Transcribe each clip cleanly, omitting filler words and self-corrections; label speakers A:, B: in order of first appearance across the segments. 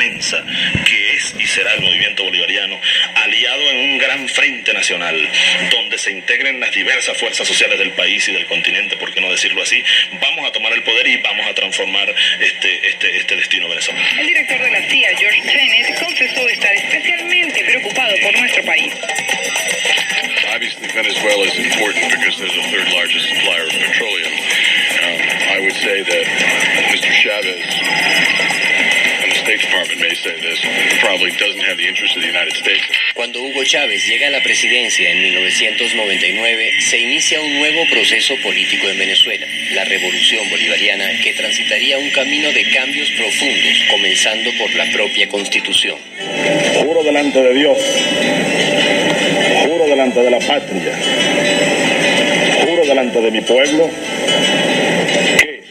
A: inmensa que es y será el movimiento bolivariano, aliado en un gran frente nacional, donde se integren las diversas fuerzas sociales del país y del continente, por qué no decirlo así, vamos a tomar el poder y vamos a transformar este destino venezolano.
B: El director de la CIA, George Tenet, confesó estar especialmente preocupado por nuestro país.
C: Obviously, Venezuela is important because they're the third largest supplier of petroleum. I would say that Mr. Chavez, and the State Department may say this, probably doesn't have the interest of the United States.
D: Cuando Hugo Chávez llega a la presidencia en 1999, se inicia un nuevo proceso político en Venezuela, la Revolución Bolivariana, que transitaría un camino de cambios profundos, comenzando por la propia Constitución.
E: Juro delante de Dios, juro delante de la patria, juro delante de mi pueblo, que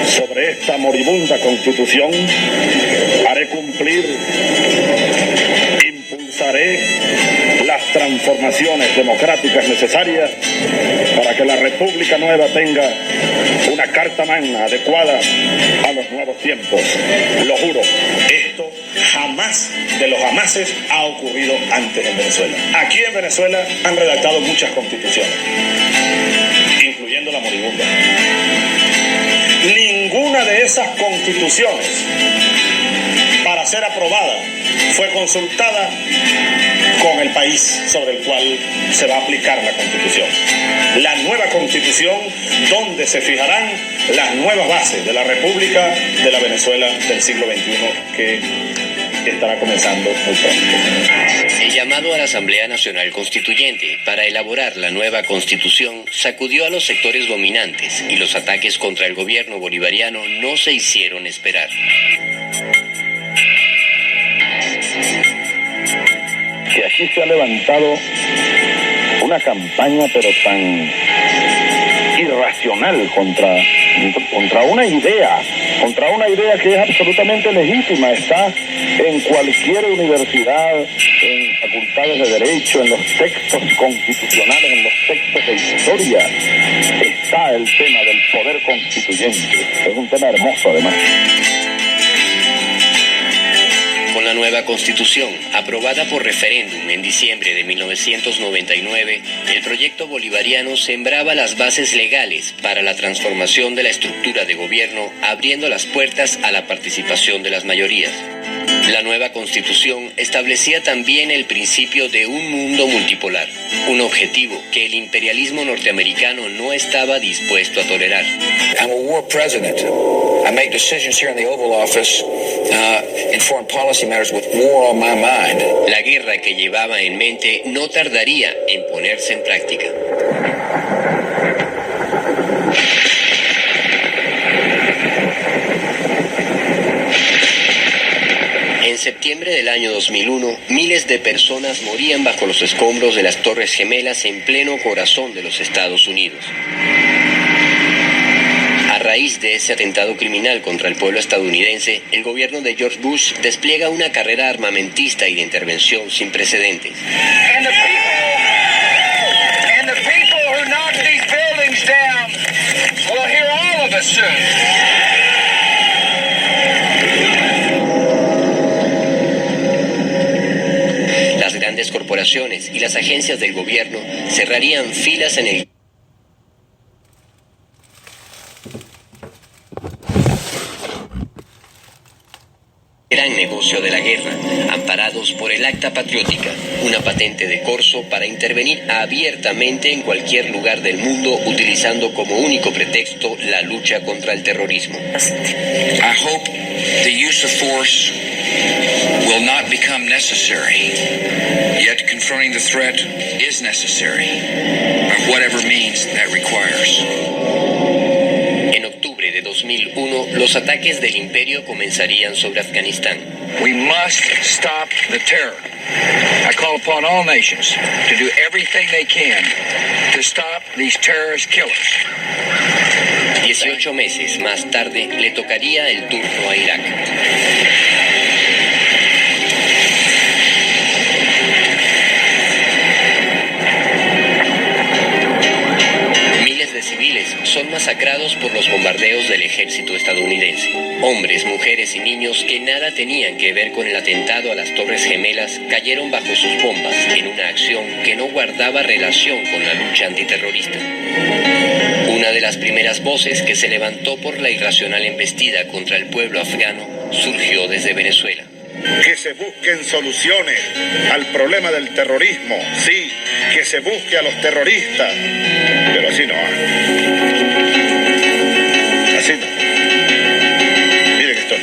E: sobre esta moribunda Constitución haré cumplir, impulsaré las transformaciones democráticas necesarias para que la República Nueva tenga una carta magna adecuada a los nuevos tiempos. Lo juro, esto jamás de los jamases ha ocurrido antes en Venezuela. Aquí en Venezuela han redactado muchas constituciones, incluyendo la moribunda. Ninguna de esas constituciones, para ser aprobada, fue consultada con el país sobre el cual se va a aplicar la Constitución. La nueva Constitución, donde se fijarán las nuevas bases de la República de la Venezuela del siglo XXI, que estará comenzando muy pronto.
D: El llamado a la Asamblea Nacional Constituyente para elaborar la nueva Constitución sacudió a los sectores dominantes y los ataques contra el gobierno bolivariano no se hicieron esperar.
E: Que aquí se ha levantado una campaña pero tan irracional contra una idea que es absolutamente legítima, está en cualquier universidad, en facultades de derecho, en los textos constitucionales, en los textos de historia, está el tema del poder constituyente. Es un tema hermoso además.
D: Con la nueva Constitución, aprobada por referéndum en diciembre de 1999, el proyecto bolivariano sembraba las bases legales para la transformación de la estructura de gobierno, abriendo las puertas a la participación de las mayorías. La nueva Constitución establecía también el principio de un mundo multipolar, un objetivo que el imperialismo norteamericano no estaba dispuesto a tolerar.
F: I'm a war president. I make decisions here in the Oval Office in foreign policy matters with war on my mind.
D: La guerra que llevaba en mente no tardaría en ponerse en práctica. En septiembre del año 2001, miles de personas morían bajo los escombros de las Torres Gemelas en pleno corazón de los Estados Unidos. A raíz de ese atentado criminal contra el pueblo estadounidense, el gobierno de George Bush despliega una carrera armamentista y de intervención sin precedentes.
G: And the people who knock these buildings down will hear all of us soon.
D: Las grandes corporaciones y las agencias del gobierno cerrarían filas en el gran negocio de la guerra, amparados por el Acta Patriótica, una patente de corso para intervenir abiertamente en cualquier lugar del mundo utilizando como único pretexto la lucha contra el terrorismo.
F: I hope the use of force will not become necessary. Yet confronting the threat is necessary, by whatever means that requires.
D: En octubre de 2001, los ataques del imperio comenzarían sobre Afganistán.
F: We must stop the terror. I call upon all nations to do everything they can to stop these terrorist killers.
D: 18 meses más tarde, le tocaría el turno a Irak. Miles de civiles son masacrados masacrados por los bombardeos del ejército estadounidense. Hombres, mujeres y niños que nada tenían que ver con el atentado a las Torres Gemelas cayeron bajo sus bombas en una acción que no guardaba relación con la lucha antiterrorista. Una de las primeras voces que se levantó por la irracional embestida contra el pueblo afgano surgió desde Venezuela.
E: Que se busquen soluciones al problema del terrorismo, sí, que se busque a los terroristas, pero así no. Así no. Miren estos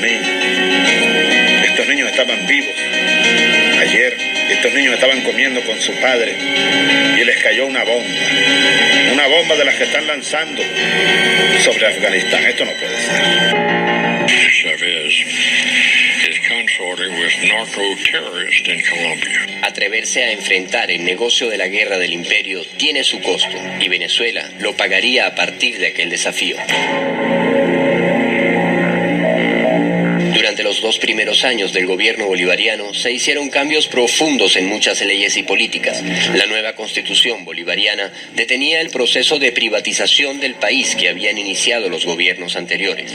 E: niños estaban vivos ayer, estos niños estaban comiendo con su padre y les cayó una bomba de las que están lanzando sobre Afganistán. Esto no puede ser.
C: Chavez is consorting with narco-terrorists in Colombia.
D: Atreverse a enfrentar el negocio de la guerra del imperio tiene su costo, y Venezuela lo pagaría a partir de aquel desafío. Durante los 2 primeros años del gobierno bolivariano se hicieron cambios profundos en muchas leyes y políticas. La nueva constitución bolivariana detenía el proceso de privatización del país que habían iniciado los gobiernos anteriores.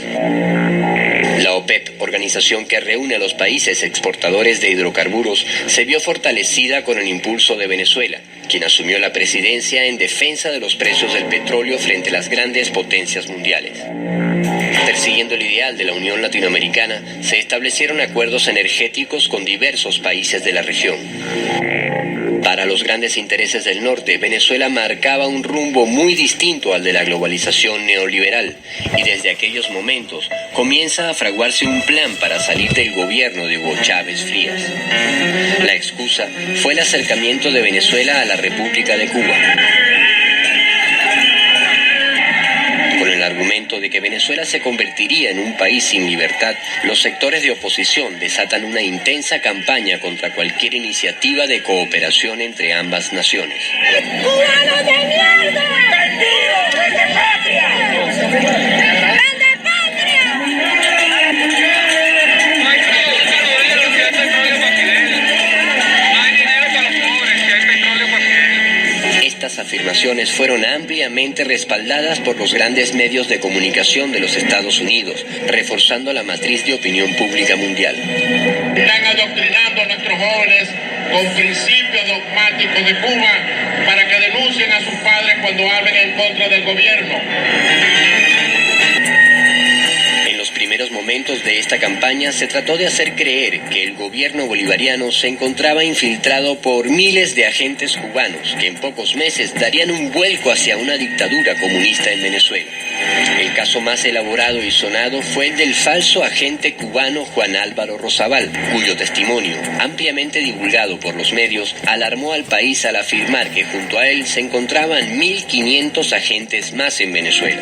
D: La OPEP, organización que reúne a los países exportadores de hidrocarburos, se vio fortalecida con el impulso de Venezuela, quien asumió la presidencia en defensa de los precios del petróleo frente a las grandes potencias mundiales. Persiguiendo el ideal de la Unión Latinoamericana, se establecieron acuerdos energéticos con diversos países de la región. Para los grandes intereses del norte, Venezuela marcaba un rumbo muy distinto al de la globalización neoliberal, y desde aquellos momentos comienza a fraguarse un plan para salir del gobierno de Hugo Chávez Frías. La excusa fue el acercamiento de Venezuela a la República de Cuba. Con el argumento de que Venezuela se convertiría en un país sin libertad, los sectores de oposición desatan una intensa campaña contra cualquier iniciativa de cooperación entre ambas naciones.
H: ¡Cubanos de mierda! ¡Vendidos desde patria! ¡Vende patria!
G: No hay petróleo si hay petróleo para Fidel. No hay dinero para los pobres si hay petróleo para Fidel.
D: Estas afirmaciones fueron ampliamente respaldadas por los grandes medios de comunicación de los Estados Unidos, reforzando la matriz de opinión pública mundial.
I: Están adoctrinando a nuestros jóvenes con principios dogmáticos de Cuba para que denuncien a sus padres cuando hablen en contra del gobierno.
D: En los primeros momentos de esta campaña se trató de hacer creer que el gobierno bolivariano se encontraba infiltrado por miles de agentes cubanos que en pocos meses darían un vuelco hacia una dictadura comunista en Venezuela. El caso más elaborado y sonado fue el del falso agente cubano Juan Álvaro Rosabal, cuyo testimonio, ampliamente divulgado por los medios, alarmó al país al afirmar que junto a él se encontraban 1.500 agentes más en Venezuela.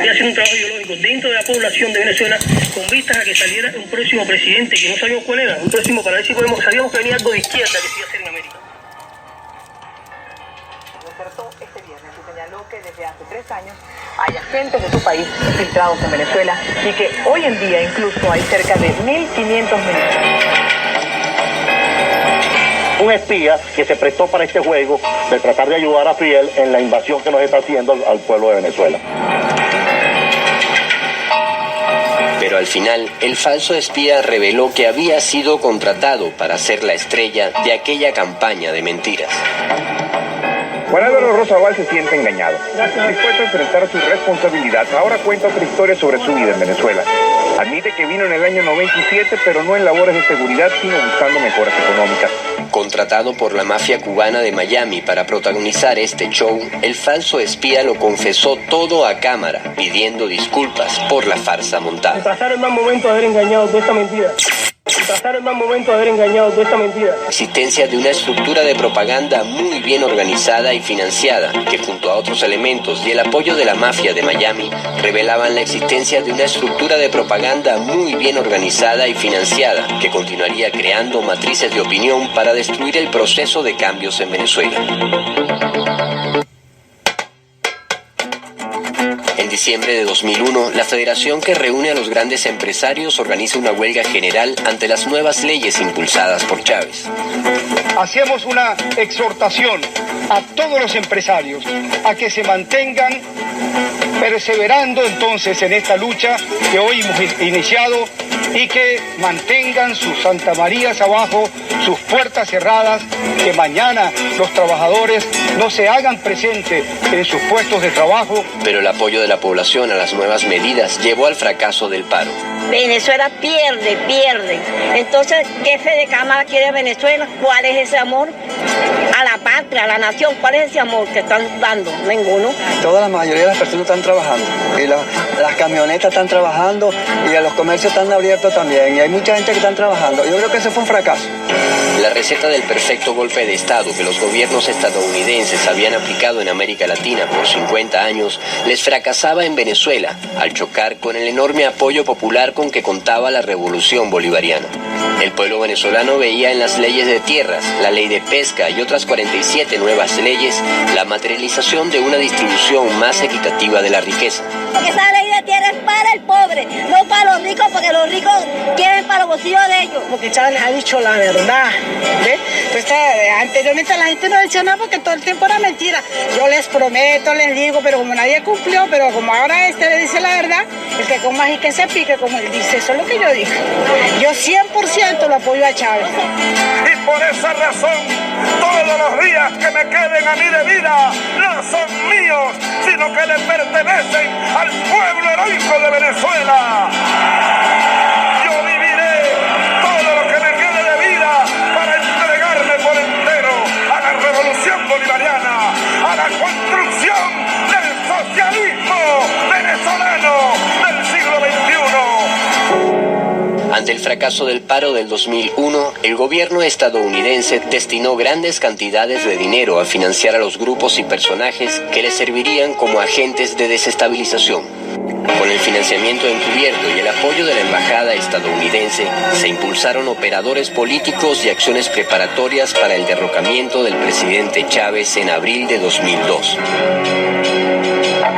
J: Y hacer un trabajo ideológico dentro de la población de Venezuela con vistas a que saliera un próximo presidente que no sabíamos cuál era, un próximo para ver si sabíamos que venía algo de izquierda que se iba a hacer en América.
B: Despertó este viernes y señaló que desde hace 3 años hay agentes de su país infiltrados en Venezuela y que hoy en día incluso hay cerca de 1.500 militares.
E: Un espía que se prestó para este juego de tratar de ayudar a Fidel en la invasión que nos está haciendo al pueblo de Venezuela.
D: Pero al final, el falso espía reveló que había sido contratado para ser la estrella de aquella campaña de mentiras.
K: Juan Álvaro Rosabal se siente engañado. Dispuesto a enfrentar su responsabilidad, ahora cuenta otra historia sobre su vida en Venezuela. Admite que vino en el año 97, pero no en labores de seguridad, sino buscando mejoras económicas.
D: Contratado por la mafia cubana de Miami para protagonizar este show, el falso espía lo confesó todo a cámara, pidiendo disculpas por la farsa montada.
J: Pasar el mal momento de haber engañado toda esta mentira.
D: Existencia de una estructura de propaganda muy bien organizada y financiada, que junto a otros elementos y el apoyo de la mafia de Miami, revelaban la existencia de una estructura de propaganda muy bien organizada y financiada, que continuaría creando matrices de opinión para destruir el proceso de cambios en Venezuela. En diciembre de 2001, la federación que reúne a los grandes empresarios organiza una huelga general ante las nuevas leyes impulsadas por Chávez.
L: Hacemos una exhortación a todos los empresarios a que se mantengan perseverando entonces en esta lucha que hoy hemos iniciado y que mantengan sus Santa Marías abajo, sus puertas cerradas, que mañana los trabajadores no se hagan presentes en sus puestos de trabajo.
D: Pero el apoyo de la población a las nuevas medidas llevó al fracaso del paro.
H: Venezuela pierde. Entonces, ¿qué fe de cámara quiere Venezuela? ¿Cuál es ese amor a la patria, a la nación? ¿Cuál es ese amor que están dando? Ninguno.
M: Toda la mayoría de las personas están trabajando y las camionetas están trabajando y los comercios están abiertos también y hay mucha gente que están trabajando. Yo creo que ese fue un fracaso.
D: La receta del perfecto golpe de Estado que los gobiernos estadounidenses habían aplicado en América Latina por 50 años les fracasaba en Venezuela al chocar con el enorme apoyo popular con que contaba la revolución bolivariana. El pueblo venezolano veía en las leyes de tierras, la ley de pesca y otras 47 nuevas leyes la materialización de una distribución más equitativa de la riqueza.
H: Porque esa ley de tierra es para el pobre, no para los ricos, porque los ricos quieren para los bolsillos de ellos.
N: Porque Chávez les ha dicho la verdad, ¿ve? Pues anteriormente la gente no decía nada porque todo el tiempo era mentira. Yo les prometo, les digo, pero como nadie cumplió, pero como ahora le dice la verdad, el que coma y que se pique, como él dice, eso es lo que yo digo. Yo 100% lo apoyo a Chávez.
E: Y por esa razón, todos los días que me queden a mí de vida no son míos, sino que le pertenecen al pueblo heroico de Venezuela. Yo viviré todo lo que me quede de vida para entregarme por entero a la revolución bolivariana, a la construcción del socialismo venezolano del siglo XXI.
D: Ante el fracaso del paro del 2001, el gobierno estadounidense destinó grandes cantidades de dinero a financiar a los grupos y personajes que le servirían como agentes de desestabilización. Con el financiamiento encubierto y el apoyo de la embajada estadounidense, se impulsaron operadores políticos y acciones preparatorias para el derrocamiento del presidente Chávez en abril de 2002.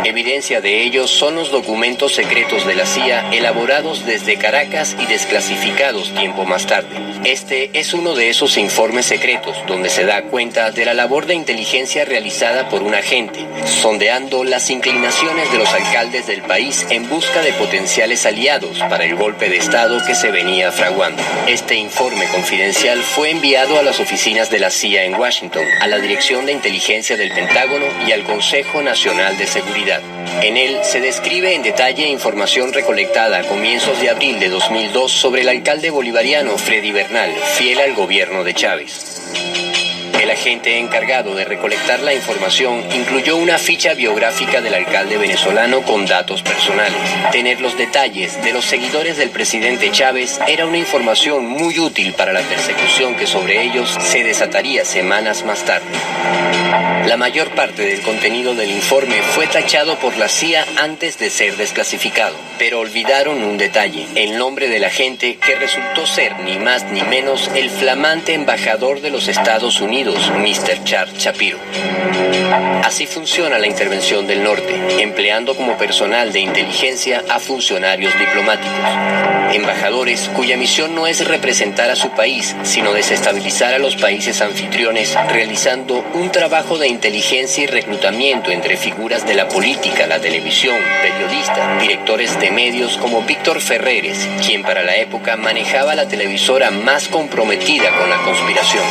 D: Evidencia de ellos son los documentos secretos de la CIA elaborados desde Caracas y desclasificados tiempo más tarde. Este es uno de esos informes secretos donde se da cuenta de la labor de inteligencia realizada por un agente, sondeando las inclinaciones de los alcaldes del país en busca de potenciales aliados para el golpe de Estado que se venía fraguando. Este informe confidencial fue enviado a las oficinas de la CIA en Washington, a la Dirección de Inteligencia del Pentágono y al Consejo Nacional de Seguridad. En él se describe en detalle información recolectada a comienzos de abril de 2002 sobre el alcalde bolivariano Freddy Bernal, fiel al gobierno de Chávez. El agente encargado de recolectar la información incluyó una ficha biográfica del alcalde venezolano con datos personales. Tener los detalles de los seguidores del presidente Chávez era una información muy útil para la persecución que sobre ellos se desataría semanas más tarde. La mayor parte del contenido del informe fue tachado por la CIA antes de ser desclasificado, pero olvidaron un detalle, el nombre del agente que resultó ser ni más ni menos el flamante embajador de los Estados Unidos, Mr. Charles Shapiro. Así funciona la intervención del norte, empleando como personal de inteligencia a funcionarios diplomáticos, embajadores cuya misión no es representar a su país, sino desestabilizar a los países anfitriones, realizando un trabajo de inteligencia y reclutamiento entre figuras de la política, la televisión, periodistas, directores de medios como Víctor Ferreres, quien para la época manejaba la televisora más comprometida con la conspiración.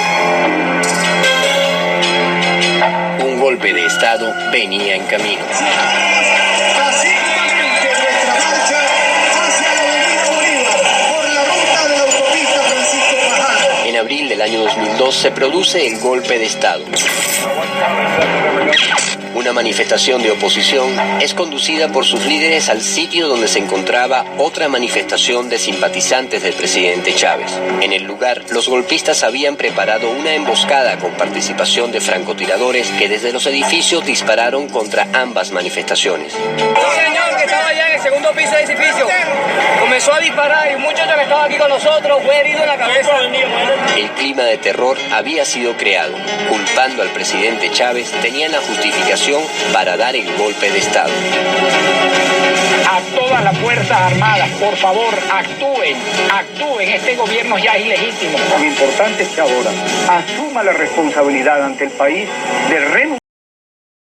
D: Un golpe de Estado venía en camino. En abril del año 2002 se produce el golpe de Estado. Una manifestación de oposición es conducida por sus líderes al sitio donde se encontraba otra manifestación de simpatizantes del presidente Chávez. En el lugar, los golpistas habían preparado una emboscada con participación de francotiradores que desde los edificios dispararon contra ambas manifestaciones.
G: ¡Señor!
O: alguien que estaba allá en el segundo piso de ese edificio comenzó a disparar y un muchacho que estaba aquí con nosotros fue herido en la cabeza.
D: El clima de terror había sido creado. Culpando al presidente Chávez, tenían la justificación para dar el golpe de Estado.
P: A todas las Fuerzas Armadas, por favor, actúen. Este gobierno ya es ilegítimo.
L: Lo importante es que ahora asuma la responsabilidad ante el país de renunciar